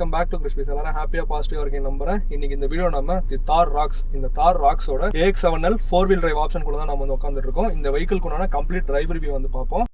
Welcome back to கிறிஸ்பீஸ். எல்லாரும் ஹாப்பியா பாசிட்டிவா இருக்கீங்க நம்புறேன். இன்னைக்கு இந்த வீடியோ நம்ம தார் ராக்ஸ் இந்த தார் ராக்ஸோட AX7L 4-wheel drive ஆப்ஷன் கூட தான் நம்ம வந்து உட்காந்துட்டு இருக்கோம். இந்த வெஹிக்கிள்க்குண்டான கம்ப்ளீட் டிரைவ் ரிவ்யூ வந்து பார்ப்போம்.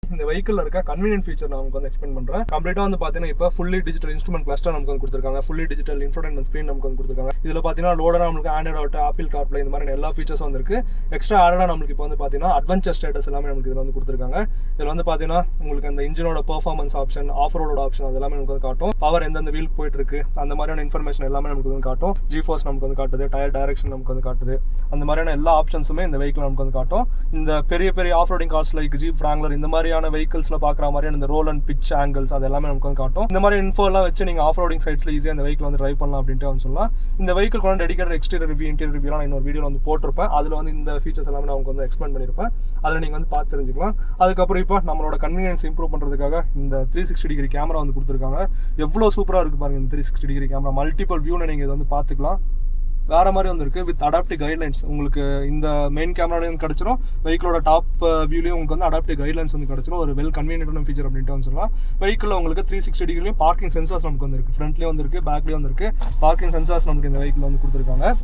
இந்த வெஹிக்கிள் இருக்க கன்வீனியன்ட் ஃபீச்சர் நான் உங்களுக்கு வந்து எக்ஸ்பிளைன் பண்றேன். கம்ப்ளீட்டா வந்து பாத்தீங்கன்னா இப்போ ஃபுல்லி டிஜிட்டல் இன்ஸ்ட்ருமெண்ட் கிளஸ்டர் நமக்கு வந்து கொடுத்துருக்காங்க. ஃபுல்லி டிஜிட்டல் இன்ஃபோடெயின்மென்ட் ஸ்கிரீன் நமக்கு வந்து கொடுத்துருக்காங்க. இதுல பாத்தீங்கன்னா லோடரா நமக்கு ஆண்ட்ராய்டு ஆட்டோ, ஆப்பிள் கார்ப்ளே இந்த மாதிரி எல்லா ஃபீச்சர்ஸும் வந்துருக்கு. எக்ஸ்ட்ரா ஆடா நமக்கு இப்போ வந்து பாத்தீங்கன்னா அட்வென்ச்சர் ஸ்டேட்டஸ் எல்லாமே நமக்கு இதுல வந்து கொடுத்துருக்காங்க. இதுல வந்து பாத்தீங்கன்னா உங்களுக்கு அந்த இன்ஜினோட பெர்ஃபார்மன்ஸ் ஆப்ஷன், ஆஃப் ரோடோட ஆப்ஷன் அது எல்லாமே நமக்கு வந்து காட்டும். பவர் எந்தெந்த வீல் போயிட்டு இருக்கு அந்த மாதிரியான இன்ஃபர்மேஷன் எல்லாமே நமக்கு வந்து காட்டும். ஜிஃபோர்ஸ் நமக்கு வந்து காட்டுது, டயர் டைரக்ஷன் நமக்கு வந்து காட்டுது. அந்த மாதிரியான எல்லா ஆப்ஷன்ஸுமே இந்த வெஹிக்கிள் நமக்கு வந்து காட்டும். இந்த பெரிய பெரிய of roading cars like jeep Wrangler இந்த மாதிரியான வெஹிக்கிள்ஸ்ல பாக்குற மாதிரி இந்த ரோல் அண்ட் பிட்ச் ஆங்கிள்ஸ் அது எல்லாமே நமக்கு வந்து காட்டும். இந்த மாதிரி இன்ஃபோ எல்லாம் வச்சு நீங்க ஆஃப் ரோடிங் சைட்ஸ்ல ஈஸியா இந்த வெஹிக்கிள் வந்து டிரைவ் பண்ணலாம் அப்படின்ட்டு வந்து சொல்லலாம். இந்த வெஹிக்கிள் கூட dedicated exterior review, interior review நான் இன்னொரு வீடியோல வந்து போட்டிருப்பேன். அதுல வந்து இந்த ஃபீச்சர்ஸ் எல்லாமே நான் வந்து எக்ஸ்பிளைன் பண்ணிருப்பேன். அதுல நீங்க வந்து பார்த்து தெரிஞ்சுக்கலாம். அதுக்கப்புறம் இப்போ நம்மளோட கன்வீனியன்ஸ் இம்ப்ரூவ் பண்றதுக்காக இந்த 360 டிகிரி கேமரா வந்து கொடுத்துருக்காங்க. எவ்வளவு சூப்பரா இருக்கு பாருங்க இந்த 360 டிகிரி கேமரா. மல்டிபிள் வியூல நீங்க இதை வந்து பாத்துக்கலாம். வேற மாதிரி வந்துருக்கு வித் அடாப்டிவ் கைட்லைன்ஸ். உங்களுக்கு இந்த மெயின் கேமராலையும் கிடைச்சிரும், வெஹிக்கிளோட டாப் வியூலையும் உங்களுக்கு வந்து அடாப்டிவ் கைட்லைன்ஸ் வந்து கிடைச்சிரும். ஒரு வெல் கன்வீனியன்டான ஃபீச்சர் அப்படின்ட்டு வந்து சொல்லலாம். வெஹிக்கிள் உங்களுக்கு 360 டிகிரிலையும் பார்க்கிங் சென்சார்ஸ் நமக்கு வந்துருக்கு. ஃப்ரண்ட்லேயும் வந்துருக்கு, பேக்லேயும் வந்துருக்கு. பார்க்கிங் சென்சார்ஸ் நமக்கு இந்த வெஹிக்கிள் வந்து கொடுத்துருக்காங்க.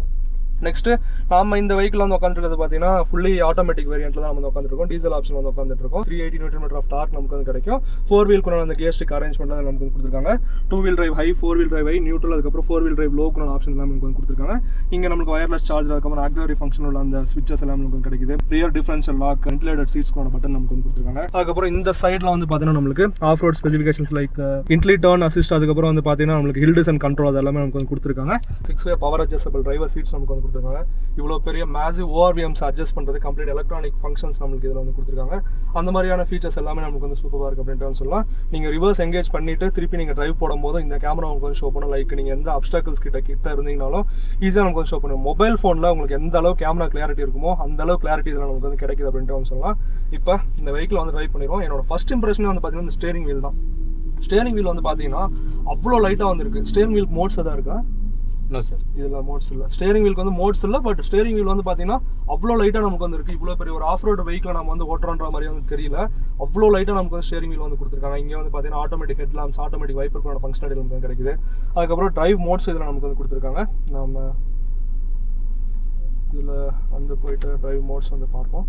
நெக்ஸ்ட் நம்ம இந்த வெஹிக்கிள் வந்து உட்காந்துருக்கிறது பார்த்தீங்கன்னா ஃபுல்லி ஆட்டோமேட்டிக் வேரியன்ட்ல தான் நம்ம உட்காந்துருக்கோம். டீசல் ஆப்ஷன் வந்து உட்காந்துட்டு இருக்கோம். 380 Nm ஆஃப் டார்க் நமக்கு வந்து கிடைக்கும். 4-wheel கூட அந்த கியர் ஸ்டிக் அரேஞ்ச்மெண்ட் நமக்கு வந்து கொடுத்துருக்காங்க. 2-wheel drive high, 4-wheel drive high, neutral, அதுக்கப்புறம் 4-wheel drive லோ கூட ஆப்ஷன் எல்லாமே நமக்கு வந்து கொடுத்துருக்காங்க. இங்கே நமக்கு வயர்லெஸ் சார்ஜர், அதுக்கப்புறம் ஆக்சிலரி ஃபங்க்ஷன் உள்ள அந்த ஸ்விட்சஸ் எல்லாமே நமக்கு கிடைக்குது. ரியர் டிஃபரன்ஷியல் லாக், வென்டிலேட்டட் சீட்ஸ்க்கான பட்டன் நமக்கு வந்து கொடுத்துருக்காங்க. அதுக்கப்புறம் இந்த சைடில் வந்து பார்த்தீங்கன்னா நம்மளுக்கு off road specifications like intelli turn assist, அதுக்கப்புறம் வந்து பார்த்தீங்கன்னா நம்மளுக்கு ஹில் டிசன் கண்ட்ரோல் அது எல்லாமே நமக்கு வந்து கொடுத்துருக்காங்க. 6-way power adjustable driver seeds நமக்கு வந்து கொடுத்துருக்காங்க. இவ்வளோ பெரிய மேசிவ் ORVMs அட்ஜஸ்ட் பண்ணுறது கம்ப்ளீட் எலக்ட்ரானிக் ஃபங்க்ஷன்ஸ் நம்மளுக்கு இதில் வந்து கொடுத்துருக்காங்க. அந்த மாதிரியான ஃபீச்சர்ஸ் எல்லாமே நமக்கு வந்து சூப்பராக இருக்குது அப்படின்ட்டு சொல்லலாம். நீங்கள் ரிவர்ஸ் எங்கேஜ் பண்ணிட்டு திருப்பி நீங்கள் டிரைவ் போடும்போது இந்த கேமரா உங்களுக்கு வந்து ஷோ பண்ணும். லைக் நீங்கள் எந்த அப்டாக்கிள்ஸ் கிட்ட இருந்தீங்கனாலும் ஈஸியாக நமக்கு வந்து ஷோ பண்ணும். மொபைல் ஃபோனில் உங்களுக்கு எந்த அளவு கேமரா கிளாரிட்டி இருக்குமோ அந்த அளவு கிளாரிட்டி இதில் நமக்கு வந்து கிடைக்குது அப்படின்ட்டு வந்து சொல்லலாம். இப்போ இந்த வெஹிக்கிள் வந்து டிரைவ் பண்ணிடுவோம். என்னோட ஃபர்ஸ்ட் இம்ப்ரெஷனே வந்து பார்த்தீங்கன்னா இந்த ஸ்டேரிங் வீல் தான். ஸ்டேரிங் வீல் வந்து பார்த்தீங்கன்னா அவ்வளோ லைட்டாக வந்துருக்கு. ஸ்டேரிங் வீல் மோட்ஸ் எதாவது இருக்கா? நோ சார், இதில் மோட்ஸ் இல்லை. ஸ்டேரிங் வீலுக்கு வந்து மோட்ஸ் இல்லை. பட் ஸ்டேரிங் வீல் வந்து பார்த்தீங்கன்னா அவ்வளோ லைட்டாக நமக்கு வந்து இருக்குது. இவ்வளோ பெரிய ஒரு ஆஃப் ரோடு வெஹிக்கில் நம்ம வந்து ஓட்டுறோன்ற மாதிரி வந்து தெரியல. அவ்வளோ லைட்டாக நமக்கு வந்து ஸ்டேரிங் வீல் வந்து கொடுத்துருக்காங்க. இங்கே வந்து பார்த்தீங்கன்னா ஆட்டோமேட்டிக் ஹெட் லாம்ப்ஸ், ஆட்டோமேட்டிக் வைப்பருக்கான ஃபங்க்ஷனாலிட்டி நமக்கு கிடைக்குது. அதுக்கப்புறம் டிரைவ் மோட்ஸ் இதில் நமக்கு வந்து கொடுத்துருக்காங்க. நம்ம இதில் வந்து போயிட்டு டிரைவ் மோட்ஸ் வந்து பார்ப்போம்.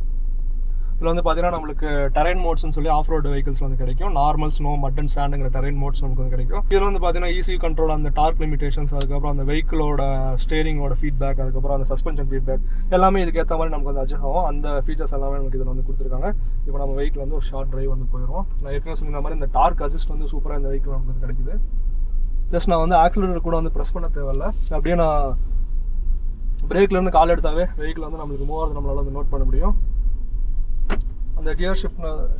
இதில் வந்து பார்த்தீங்கன்னா நம்மளுக்கு டெரைன் மோட்ஸ்னு சொல்லி ஆஃப் ரோடு வெஹிக்கிள்ஸ் வந்து கிடைக்கும். நார்மல், ஸ்னோ, மட் அண்ட் சாண்டுங்கிற டெரைன் மோட்ஸ் நமக்கு வந்து கிடைக்கும். இதில் வந்து பார்த்தீங்கன்னா ஈஸி கண்ட்ரோல், அந்த டார்க் லிமிடேஷன்ஸ், அதுக்கப்புறம் அந்த வெஹிக்கிளோட ஸ்டேரிங்கோட ஃபீட்பேக், அதுக்கப்புறம் அந்த சஸ்பென்ஷன் ஃபீட்பேக் எல்லாமே இதுக்கு ஏற்ற மாதிரி நமக்கு வந்து அட்ஜஸ்ட் ஆகும். அந்த ஃபீச்சர்ஸ் எல்லாமே நமக்கு இதில் வந்து கொடுத்துருக்காங்க. இப்போ நம்ம வெஹிக்கிள் வந்து ஒரு ஷார்ட் டிரைவ் வந்து போயிடும். நான் ஏற்கனவே சொன்ன மாதிரி இந்த டார்க் அசிஸ்ட் வந்து சூப்பராக இந்த வெஹிக்கிள் நமக்கு வந்து கிடைக்குது. ஜஸ்ட் நான் வந்து ஆக்சிலரேட்டர் கூட வந்து ப்ரெஸ் பண்ண தேவையில்லை. அப்படியே நான் பிரேக்லேருந்து கால் எடுத்தாவே வெஹிக்கிள் வந்து நம்மளுக்கு மூவ் ஆகுது நம்மளால வந்து நோட் பண்ண முடியும். அந்த கியர்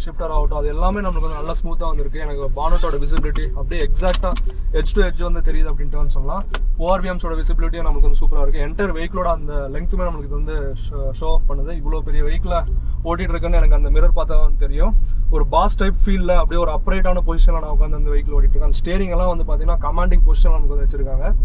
ஷிஃப்டர் ஆகட்டும் அது எல்லாமே நம்மளுக்கு வந்து நல்லா ஸ்மூத்தாக வந்துருக்கு. எனக்கு பானட்டோட விசிபிலிட்டி அப்படியே எக்ஸாக்டாக எட்ஜ் டு எட்ஜ் வந்து தெரியுது அப்படின்ட்டு வந்து சொல்லலாம். ORVMஸோட விசிபிலிட்டியும் நமக்கு வந்து சூப்பராக இருக்குது. என்டையர் வெஹிக்கிளோட அந்த லெங்க்த்துமே நம்மளுக்கு இது வந்து ஷோ ஆஃப் பண்ணுது. இவ்வளோ பெரிய வெஹிக்கிளை ஓட்டிகிட்டு இருக்குன்னு எனக்கு அந்த மிரர் பார்த்தா தான் தெரியும். ஒரு பாஸ் டைப் ஃபீலில் அப்படியே ஒரு அப்ரைட்டான பொசிஷனில் நான் உட்காந்து அந்த வெஹிக்கிள் ஓட்டிகிட்டு இருக்கேன். அந்த ஸ்டேரிங் எல்லாம் வந்து பார்த்தீங்கன்னா கமாண்டிங் பொசிஷன் நமக்கு வந்து வச்சிருக்காங்க.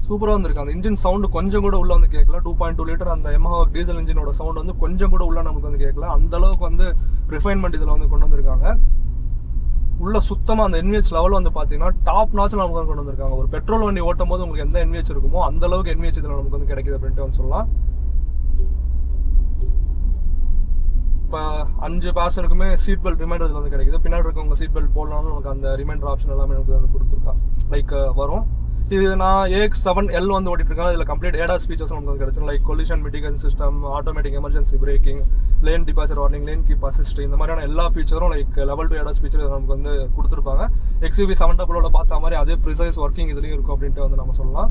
சூப்பராக வந்துருக்கு. அந்த இன்ஜின் சவுண்டு கொஞ்சம் கூட உள்ள வந்து கேட்கல. 2.2 லிட்டர் அந்த Yamaha டீசல் இன்ஜினோட சவுண்ட் வந்து கொஞ்சம் கூட உள்ள நமக்கு வந்து கேட்கல. அந்த அளவுக்கு வந்து ரிஃபைன்மெண்ட் இதில் வந்து கொண்டு வந்திருக்காங்க. உள்ள சுத்தமாக அந்த NVH லெவல் வந்து பார்த்தீங்கன்னா டாப் நாச்சில் நமக்கு வந்து கொண்டு வந்திருக்காங்க. ஒரு பெட்ரோல் வண்டி ஓட்டும் போது உங்களுக்கு எந்த NVH இருக்குமோ அந்த அளவுக்கு NVH இதில் நமக்கு வந்து கிடைக்குது அப்படின்ட்டு வந்து சொல்லலாம். இப்போ 5 பேசஞ்சருக்குமே சீட் பெல்ட் ரிமைண்டர் இதில் வந்து கிடைக்குது. பின்னாடி இருக்கவங்க சீட் பெல்ட் போடலாம்னு நமக்கு அந்த ரிமைண்டர் ஆப்ஷன் எல்லாமே நமக்கு வந்து கொடுத்துருக்கா லைக் வரும். இது நான் AX7L வந்து ஓட்டிட்டு இருக்கேன். இதில் கம்ப்ளீட் ADAS ஃபீச்சர்ஸ் நமக்கு வந்து கிடைச்சிடும். Like collision mitigation system, automatic emergency braking, lane departure warning, lane keep assist, இந்த மாதிரியான எல்லா ஃபீச்சரும் லைக் லெவல் 2 ADAS ஃபீச்சர் நமக்கு வந்து கொடுத்துருப்பாங்க. XUV 700 பார்த்த மாதிரி அதே ப்ரிசைஸ் ஒர்க்கிங் இதுலையும் இருக்கும் அப்படின்ட்டு வந்து நம்ம சொல்லலாம்.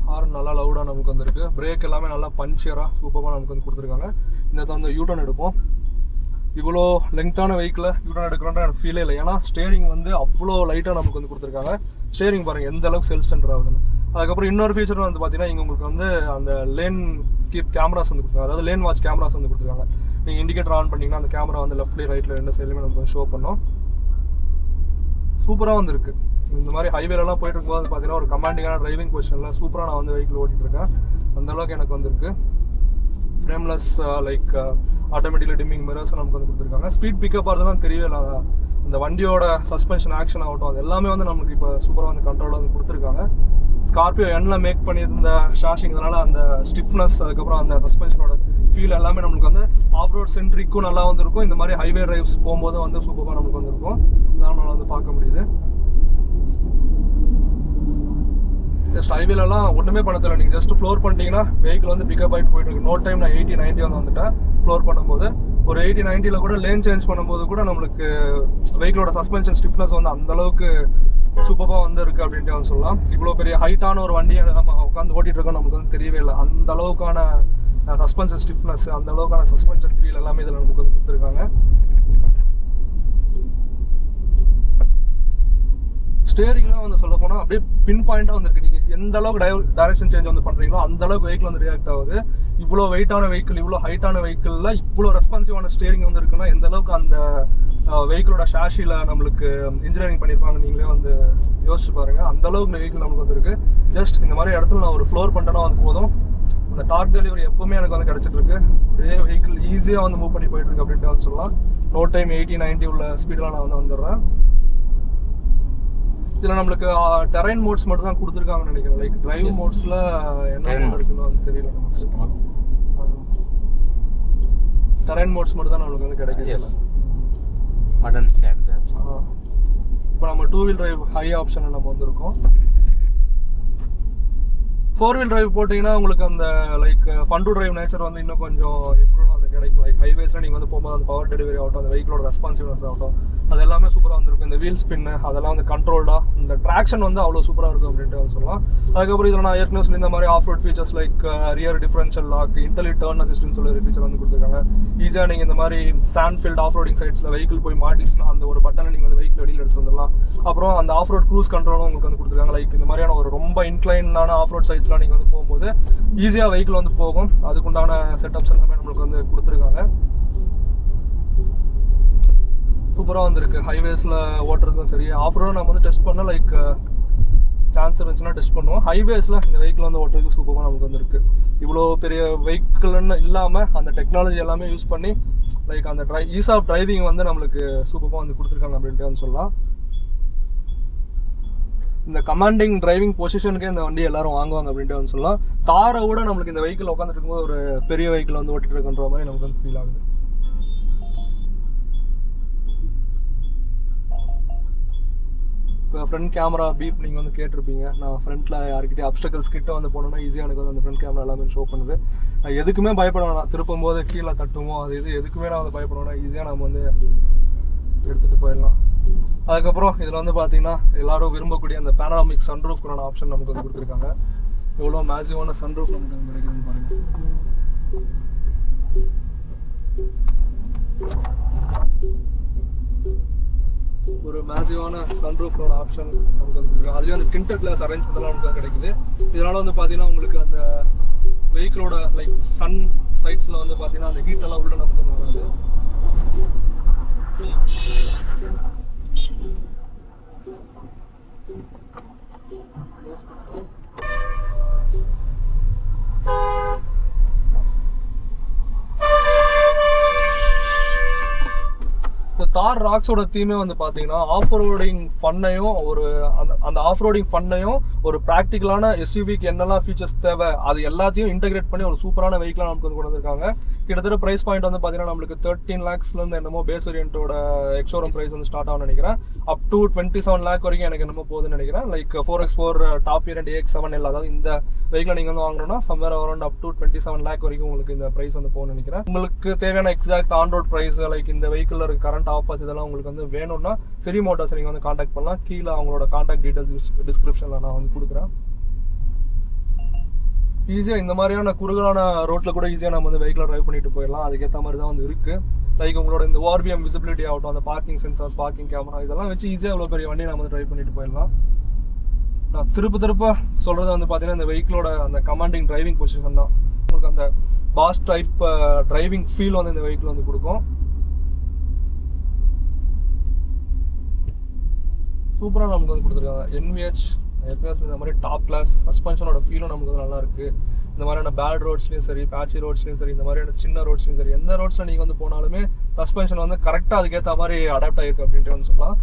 ஹார்ன் நல்லா லவுடாக நமக்கு வந்துருக்கு. பிரேக் எல்லாமே நல்லா பஞ்சியராக சூப்பராக நமக்கு வந்து கொடுத்துருக்காங்க. இந்த வந்து யூட்டர்ன் எடுப்போம். இவ்வளோ லெங்க்த்தான வெஹிக்கிளை யூட்டர்ன் எடுக்கிறோன்ற எனக்கு ஃபீலே இல்லை. ஏன்னா ஸ்டேரிங் வந்து அவ்வளோ லைட்டாக நமக்கு வந்து கொடுத்துருக்காங்க. ஸ்டேரிங் பாருங்கள் எந்த அளவுக்கு செல்ஃப் சென்டர் ஆகுதுன்னு. அதுக்கப்புறம் இன்னொரு ஃபீச்சர் வந்து பார்த்தீங்கன்னா இங்கே உங்களுக்கு வந்து அந்த லேன் கீப் கேமராஸ் வந்து கொடுத்துருக்காங்க. அதாவது லேன் வாட்ச் கேமராஸ் வந்து கொடுத்துருக்காங்க. நீங்கள் இண்டிகேட்டர் ஆன் பண்ணிங்கன்னா அந்த கேமரா வந்து லெஃப்ட்லேயும் ரைட்டில் ரெண்டு சைட்லையுமே நமக்கு ஷோ பண்ணோம். சூப்பராக வந்துருக்கு. இந்த மாதிரி ஹைவேலலாம் போயிட்டு இருக்கும்போது பார்த்தீங்கன்னா ஒரு கமாண்டிங்கான டிரைவிங் பொசிஷனில் சூப்பராக நான் வந்து வெஹிக்கிள் ஓட்டிகிட்டு இருக்கேன். அந்தளவுக்கு எனக்கு வந்துருக்கு. Frameless like automatically dimming mirrors நமக்கு வந்து கொடுத்துருக்காங்க. ஸ்பீட் பிக்கப் ஆகிறதுலாம் தெரியவே இல்லை. அந்த வண்டியோட சஸ்பென்ஷன் ஆக்ஷன் ஆகட்டும், அது எல்லாமே வந்து நமக்கு இப்போ சூப்பராக வந்து கண்ட்ரோலாக வந்து கொடுத்துருக்காங்க. ஸ்கார்பியோ எண்ணில் மேக் பண்ணியிருந்த ஷாஷிங், இதனால் அந்த ஸ்டிஃப்னஸ், அதுக்கப்புறம் அந்த சஸ்பென்ஷனோட ஃபீல் எல்லாமே நம்மளுக்கு வந்து ஆஃப் ரோட் சென்ட்ரிக்கும் நல்லா வந்துருக்கும். இந்த மாதிரி ஹைவே டிரைவ்ஸ் போகும்போது வந்து சூப்பராக நமக்கு வந்துருக்கும். அதனால் நம்மளால் வந்து பார்க்க முடியுது. ஜஸ்ட் ஹைவேலலாம் ஒன்றுமே பண்ண தெரியல. நீங்கள் ஜஸ்ட் ஃப்ளோர் பண்ணிட்டீங்கன்னா வெஹிக்கிள் வந்து பிக்கப் ஆகிட்டு போயிட்டு இருக்கு. நோ டைம் நான் 80-90 வந்து வந்துட்டேன் ஃப்ளோர் பண்ணும்போது. ஒரு 80-90 கூட லேன் சேஞ்ச் பண்ணும்போது கூட நம்மளுக்கு வெஹிக்கிளோட சஸ்பென்ஷன் ஸ்டிஃப்னஸ் வந்து அந்தளவுக்கு சூப்பராக வந்து இருக்குது அப்படின்ட்டு வந்து சொல்லலாம். இவ்வளோ பெரிய ஹைட்டான ஒரு வண்டியை நம்ம உட்காந்து ஓட்டிகிட்டு இருக்கோம், நமக்கு வந்து தெரியவே இல்லை. அந்த அளவுக்கான சஸ்பென்ஷன் ஸ்டிஃப்னஸ், அந்த அளவுக்கான சஸ்பென்ஷன் ஃபீல் எல்லாமே இதில் நமக்கு வந்து கொடுத்துருக்காங்க. ஸ்டேரிங்லாம் வந்து சொல்ல போனால் அப்படியே பின் பாயிண்டாக வந்துருக்கு. நீங்கள் எந்த அளவுக்கு டைரக்ஷன் சேஞ்ச் வந்து பண்ணுறீங்களோ அந்த அளவுக்கு வெஹிக்கிள் வந்து ரியாக்ட் ஆகுது. இவ்வளோ வெயிட்டான வெஹிக்கிள், இவ்வளோ ஹைட்டான வெஹிக்கிளில் இவ்வளோ ரெஸ்பான்சிவான ஸ்டேரிங் வந்து இருக்குன்னா எந்த அளவுக்கு அந்த வெஹிக்கிளோட ஷாஷியில் நம்மளுக்கு இன்ஜினியரிங் பண்ணியிருப்பாங்க நீங்களே வந்து யோசிச்சு பாருங்கள். அந்த அளவுக்கு வெஹிக்கிள் நமக்கு வந்து இருக்குது. ஜஸ்ட் இந்த மாதிரி இடத்துல நான் ஒரு ஃப்ளோர் பண்ணிட்டேன்னா வந்து போதும், அந்த டார்க் டெலிவரி எப்பவுமே எனக்கு வந்து கிடச்சிட்டு இருக்கு. ஒரே வெஹிக்கிள் ஈஸியாக வந்து மூவ் பண்ணி போயிட்டு இருக்கு அப்படின்ட்டு வந்து சொல்லலாம். நோ டைம் 80-90 உள்ள ஸ்பீடெலாம் நான் வந்து வந்துடுறேன். இதில் நம்மளுக்கு டெரைன் மோட்ஸ் மட்டும் தான் கொடுத்துருக்காங்கன்னு நினைக்கிறேன். லைக் டிரைவ் மோட்ஸில் என்ன இருக்குன்னு வந்து தெரியல. டெரைன் மோட்ஸ் மட்டும் தான் நம்மளுக்கு வந்து கிடைக்குது. இப்போ நம்ம 2 வீல் டிரைவ் ஹை ஆப்ஷனில் நம்ம வந்துருக்கோம். 4 வீல் டிரைவ் போட்டிங்கன்னா உங்களுக்கு அந்த like fun to drive nature வந்து இன்னும் கொஞ்சம் இம்ப்ரூவ் வந்து கிடைக்கும். லைக் ஹைவேஸில் நீங்கள் வந்து போகும்போது அந்த பவர் டெலிவரி ஆகட்டும், அந்த வெஹிக்கிளோட ரெஸ்பான்சிவ்னஸ் ஆகட்டும், அது எல்லாமே சூப்பராக வந்துருக்கும். இந்த வீல் ஸ்பின்னு அதெல்லாம் வந்து கண்ட்ரோல்டாக, இந்த ட்ராக்ஷன் வந்து அவ்வளோ சூப்பராக இருக்கும் அப்படின்ட்டு வந்து சொல்லலாம். அதுக்கப்புறம் இதில் நான் ஏற்கனவே சொல்லி இந்த மாதிரி off road features like rear differential lock, intelli turn assistance சொல்லி ஒரு ஃபீச்சர் வந்து கொடுத்துருக்காங்க. ஈஸியாக நீங்கள் இந்த மாதிரி சாண்ட் ஃபீல்ட் ஆஃப் ரோடிங் சைட்ஸில் வெஹிக்கிள் போய் மாட்டிச்சுன்னா அந்த ஒரு பட்டனை நீங்கள் வந்து வெஹிக்கிள் வெளியில் எடுத்து வந்துடலாம். அப்புறம் அந்த ஆஃப் ரோட் க்ரூஸ் கண்ட்ரோலும் உங்களுக்கு வந்து கொடுத்துருக்காங்க. லைக் இந்த மாதிரியான ஒரு ரொம்ப இன்க்ளைனான ஆஃப் ரோட் சைட்ஸ்லாம் நீங்கள் வந்து போகும்போது ஈஸியாக வெஹிக்கிள் வந்து போகும். அதுக்குண்டான செட்டப்ஸ் எல்லாமே நம்மளுக்கு வந்து கொடுத்துருக்காங்க. சூப்பராக வந்துருக்கு. ஹைவேஸில் ஓட்டுறதுக்கும் சரி, ஆஃப் ரோடு நம்ம வந்து டெஸ்ட் பண்ண லைக் சான்ஸ் இருந்துச்சுன்னா டெஸ்ட் பண்ணுவோம். ஹைவேஸில் இந்த வெஹிக்கிள் வந்து ஓட்டுறதுக்கு சூப்பராக நமக்கு வந்துருக்கு. இவ்வளோ பெரிய வெஹிக்கிள்னு இல்லாமல் அந்த டெக்னாலஜி எல்லாமே யூஸ் பண்ணி லைக் அந்த ஈஸ் ஆஃப் டிரைவிங் வந்து நம்மளுக்கு சூப்பராக வந்து கொடுத்துருக்காங்க அப்படின்ட்டு வந்து சொல்லலாம். இந்த கமாண்டிங் டிரைவிங் பொசிஷனுக்கே இந்த வண்டி எல்லாரும் வாங்குவாங்க அப்படின்ட்டு வந்து சொல்லலாம். காரை விட நம்மளுக்கு இந்த வெஹிக்கிள் உட்காந்துட்டு இருக்கும்போது ஒரு பெரிய வெஹிக்கிள் வந்து ஓட்டிட்டு இருக்குன்ற மாதிரி நமக்கு வந்து ஃபீல் ஆகுது. இப்போ ஃப்ரண்ட் கேமரா பீப் நீங்கள் வந்து கேட்டிருப்பீங்க. நான் ஃப்ரண்ட்டில் யாருக்கிட்டே அப்டக்கல்ஸ் கிட்ட வந்து போனோன்னா ஈஸியாக எனக்கு வந்து அந்த ஃப்ரண்ட் கேமரா எல்லாமே ஷோ பண்ணுது. நான் எதுக்குமே பயப்பட வேணாம். திருப்பும் போது கீழே தட்டுமோ அது எதுக்குமே நான் வந்து பயப்படுவேன்னா ஈஸியாக நம்ம வந்து எடுத்துகிட்டு போயிடலாம். அதுக்கப்புறம் இதில் வந்து பார்த்தீங்கன்னா எல்லாரும் விரும்பக்கூடிய அந்த பேனராமிக் சன்ரூஃப்க்கான ஆப்ஷன் நமக்கு வந்து கொடுத்துருக்காங்க. எவ்வளோ மேசிவான சன்ரூஃப் நமக்கு வந்து கிடைக்குதுன்னு பாருங்கள். ஒரு மேசிவான சன்ரூஃபோட ஆப்ஷன் நமக்கு வந்து அதுலேயும் அந்த டிண்டட் கிளாஸ் அரேஞ்ச் பண்ணலாம் நமக்கு கிடைக்குது. இதனால் வந்து பார்த்தீங்கன்னா உங்களுக்கு அந்த வெஹிக்கிளோட லைக் சன் சைட்ஸில் வந்து பார்த்தீங்கன்னா அந்த ஹீட்டெல்லாம் உள்ள நமக்கு வந்து வராது. இந்த தார் ராக்ஸோட தீமே வந்து பார்த்தீங்கன்னா ஆஃப் ரோடிங் ஃபன்னையும் அந்த ஆஃப் ரோடிங் ஃபன்னையும் ஒரு ப்ராக்டிக்கலான எஸ்யூவிக்கு என்னெல்லாம் ஃபீச்சர்ஸ் தேவை அது எல்லாத்தையும் இன்டெகிரேட் பண்ணி ஒரு சூப்பரான வெஹிக்கிளாக நமக்கு வந்து கொண்டு வந்திருக்காங்க. கிட்டத்தட்ட ப்ரைஸ் பாயிண்ட் வந்து பார்த்தீங்கன்னா நம்மளுக்கு 13 lakhsலேருந்து என்னமோ பேஸ் வேரியண்ட்டோட எக்ஸோரூம் ப்ரைஸ் வந்து ஸ்டார்ட் ஆகும்னு நினைக்கிறேன். அப் டு 27 lakh வரைக்கும் எனக்கு என்னமோ போகுதுன்னு நினைக்கிறேன். Like 4x4 top variant AX7L, அதாவது இந்த வெஹிக்கிளை நீங்கள் வந்து வாங்கணும்னா somewhere around up to 27 lakh வரைக்கும் உங்களுக்கு இந்த ப்ரைஸ் வந்து போகும்னு நினைக்கிறேன். உங்களுக்கு தேவையான exact on road price like இந்த வெஹிக்கிளில் இருக்க கரண்ட் ஆஃபர்ஸ் இதெல்லாம் உங்களுக்கு வந்து வேணும்னா சரி மோட்டார்ஸ் நீங்கள் வந்து காண்டாக்ட் பண்ணலாம். கீழே அவங்களோட காண்டாக்ட் டீட்டெயில்ஸ் டிஸ்கிரிப்ஷனில் நான் வந்து கொடுக்குறேன். ஈஸியாக இந்த மாதிரியான குறுகலான ரோட்டில் கூட ஈஸியாக நம்ம வந்து வெஹிக்கிளை ட்ரைவ் பண்ணிட்டு போயிடலாம். அதுக்கேற்ற மாதிரி தான் வந்து இருக்குது. லைக் உங்களோட இந்த ஓஆர்பிஎம் விசிபிலிட்டி ஆகட்டும், அந்த பார்க்கிங் சென்சார்ஸ், பார்க்கிங் கேமரா இதெல்லாம் வச்சு ஈஸியாக இவ்வளோ பெரிய வண்டியை நம்ம வந்து ட்ரைவ் பண்ணிட்டு போயிடலாம். நான் திருப்ப சொல்கிறது வந்து பார்த்தீங்கன்னா இந்த வெஹிக்கிளோட அந்த கமாண்டிங் டிரைவிங் பொசிஷன் தான் உங்களுக்கு அந்த பாஸ் டைப் டிரைவிங் ஃபீல் வந்து இந்த வெஹிக்கிள் வந்து கொடுக்கும். சூப்பராக நமக்கு வந்து கொடுத்துருக்காங்க. NVH இந்த மாதிரி டாப் கிளாஸ் சஸ்பென்ஷனோட ஃபீலும் நமக்கு வந்து நல்லா இருக்குது. இந்த மாதிரியான பேட் ரோட்ஸ்லையும் சரி, பேட்சி ரோட்ஸ்லையும் சரி, இந்த மாதிரியான சின்ன ரோட்ஸ்லையும் சரி, எந்த ரோட்ஸில் நீங்கள் வந்து போனாலுமே சஸ்பென்ஷன் வந்து கரெக்டாக அதுக்கேற்ற மாதிரி அடாப்ட் ஆகிருக்கு அப்படின்ட்டு வந்து சொல்லலாம்.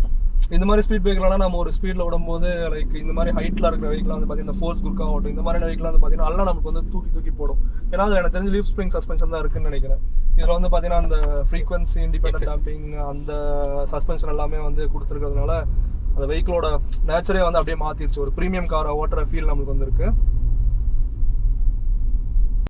இந்த மாதிரி ஸ்பீட் பிரேக்லாம் நம்ம ஒரு ஸ்பீடில் விடும்போது லைக் இந்த மாதிரி ஹைட்டில் இருக்கிற வெஹிக்கிள் வந்து பார்த்தீங்கன்னா ஃபோர்ஸ் குர்க்கா ஆகட்டும், இந்த மாதிரியான வெஹிக்கிள் வந்து பார்த்தீங்கன்னா நல்லா நமக்கு வந்து தூக்கி போடும். ஏன்னா அது எனக்கு தெரிஞ்சு லீஃப் ஸ்ப்ரிங் சஸ்பென்ஷன் தான் இருக்குன்னு நினைக்கிறேன். இதில் வந்து பார்த்தீங்கன்னா அந்த ஃப்ரீக்வன்சி இண்டிபெண்டன்ட் டேம்பிங் அந்த சஸ்பென்ஷன் எல்லாமே வந்து கொடுத்துருக்கிறதுனால அந்த வெஹிக்கிளோட நேச்சரே வந்து அப்படியே மாற்றிடுச்சு. ஒரு ப்ரீமியம் காரை ஓட்டுற ஃபீல் நமக்கு வந்துருக்கு.